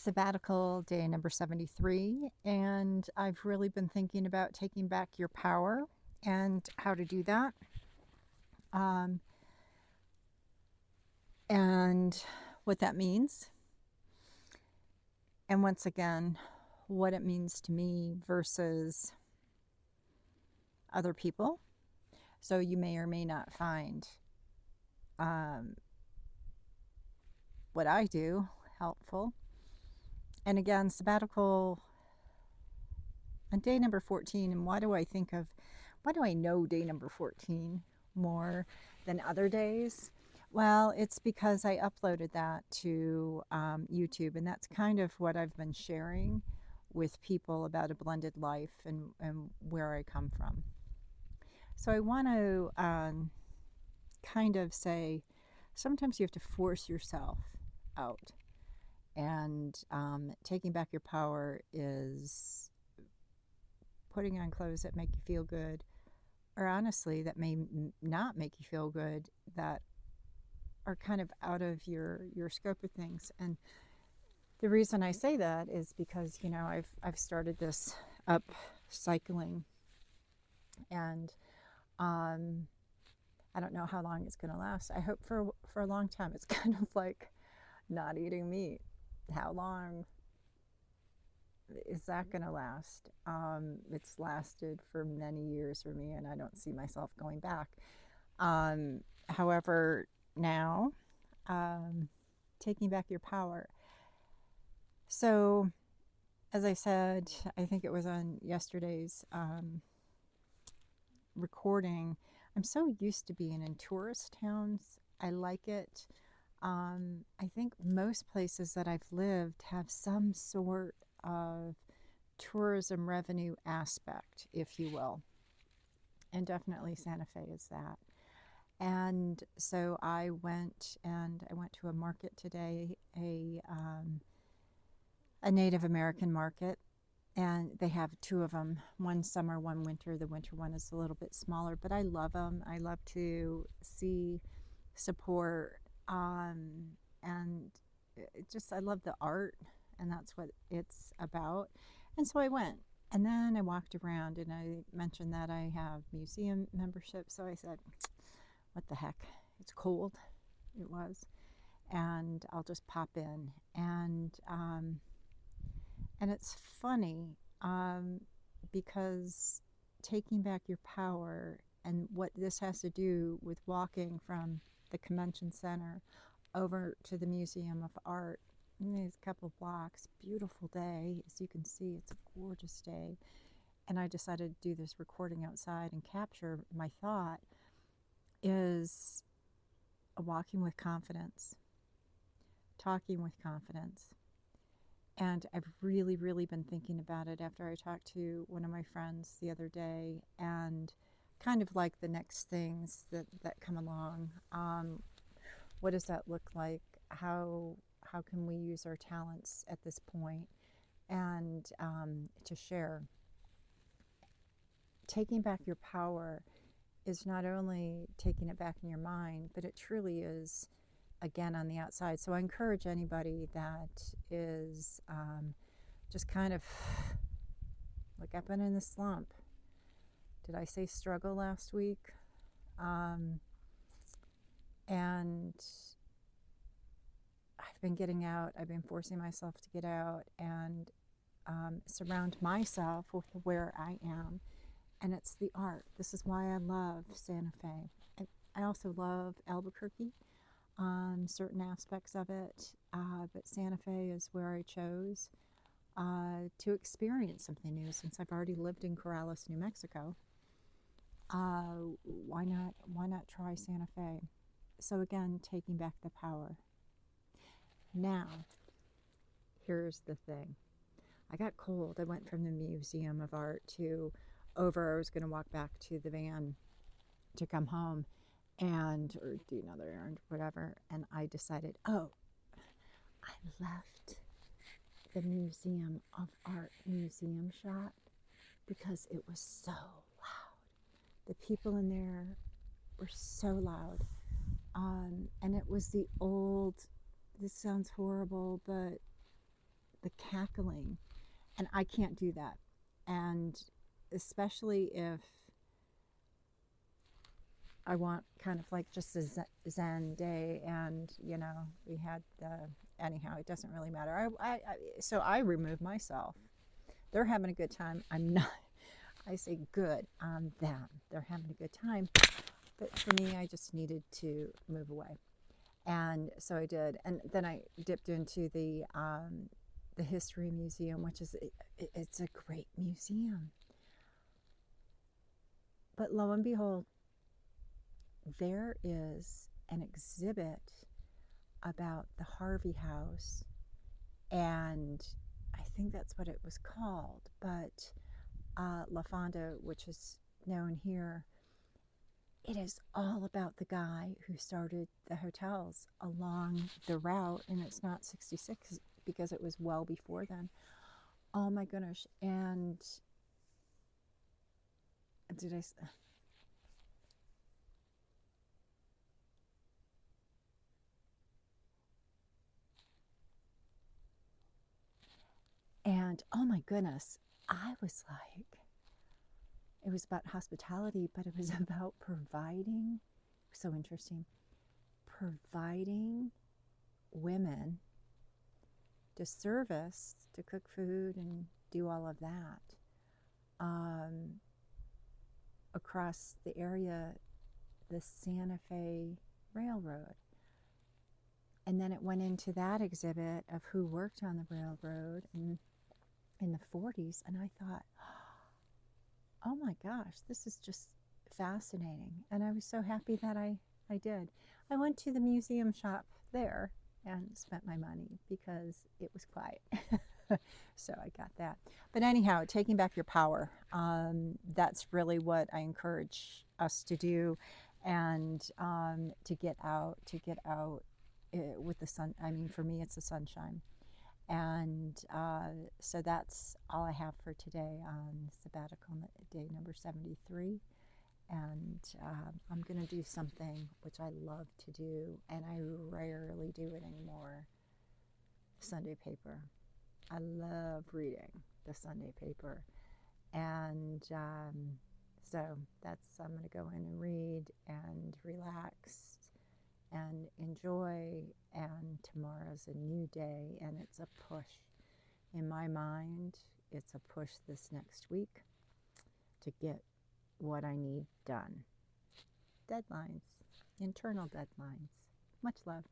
Sabbatical day number 73, and I've really been thinking about taking back your power and how to do that. Um, and what that means. And once again, what it means to me versus other people. So you may or may not find um, what I do helpful. And again, sabbatical on day number 14. And why do I know day number 14 more than other days? Well, it's because I uploaded that to YouTube, and that's kind of what I've been sharing with people about a blended life and where I come from. So I want to kind of say sometimes you have to force yourself out. And taking back your power is putting on clothes that make you feel good, or honestly, that may not make you feel good, that are kind of out of your scope of things. And the reason I say that is because, I've started this upcycling, and I don't know how long it's going to last. I hope for a long time. It's kind of like not eating meat. How long is that going to last? It's lasted for many years for me, and I don't see myself going back. However, now, taking back your power. So, as I said, I think it was on yesterday's recording, I'm so used to being in tourist towns. I like it. I think most places that I've lived have some sort of tourism revenue aspect, if you will. And definitely Santa Fe is that. And so I went to a market today, a Native American market, and they have two of them, one summer, one winter. The winter one is a little bit smaller, but I love them. I love to see, support, and I love the art, and that's what it's about. And so I went, and then I walked around, and I mentioned that I have museum membership. So I said, what the heck, it's cold. It was, and I'll just pop in. And it's funny, because taking back your power, and what this has to do with walking from the convention center over to the Museum of Art. These couple of blocks, beautiful day. As you can see, it's a gorgeous day. And I decided to do this recording outside and capture my thought is walking with confidence, talking with confidence. And I've really, really been thinking about it after I talked to one of my friends the other day, and kind of like the next things that come along. What does that look like? How can we use our talents at this point, and to share? Taking back your power is not only taking it back in your mind, but it truly is, again, on the outside. So I encourage anybody that is just kind of like, I've been in the slump. Did I say struggle last week? And I've been getting out. I've been forcing myself to get out and surround myself with where I am. And it's the art. This is why I love Santa Fe. I also love Albuquerque on certain aspects of it, but Santa Fe is where I chose to experience something new. Since I've already lived in Corrales, New Mexico, why not try Santa Fe? So again, taking back the power. Now, here's the thing. I got cold. I went from the Museum of Art I was going to walk back to the van to come home or do another errand, whatever. And I decided, I left the Museum of Art museum shop because it was so loud. The people in there were so loud. And it was the old, this sounds horrible, but the cackling, and I can't do that. And especially if I want kind of like just a zen day, and we had anyhow, it doesn't really matter. So I remove myself. They're having a good time. I'm not. I say good on them. They're having a good time. But for me, I just needed to move away. And so I did. And then I dipped into the History Museum, which is, it's a great museum. But lo and behold, there is an exhibit about the Harvey house. And I think that's what it was called. But La Fonda, which is known here, it is all about the guy who started the hotels along the route, and it's not 66 because it was well before then. Oh my goodness. And did I... And oh my goodness, I was like, it was about hospitality, but it was about providing, so interesting, providing women to service, to cook food and do all of that across the area, the Santa Fe Railroad. And then it went into that exhibit of who worked on the railroad in the 40s, and I thought, oh my gosh, this is just fascinating. And I was so happy that I did. I went to the museum shop there and spent my money because it was quiet. So I got that. But anyhow, taking back your power, that's really what I encourage us to do, and to get out with the sun. I mean, for me, it's the sunshine. And so that's all I have for today on sabbatical day number 73. And I'm going to do something which I love to do, and I rarely do it anymore: Sunday paper. I love reading the Sunday paper. And so I'm going to go in and read and relax and enjoy, and tomorrow's a new day, and it's a push. In my mind, it's a push this next week to get what I need done. Deadlines, internal deadlines. Much love.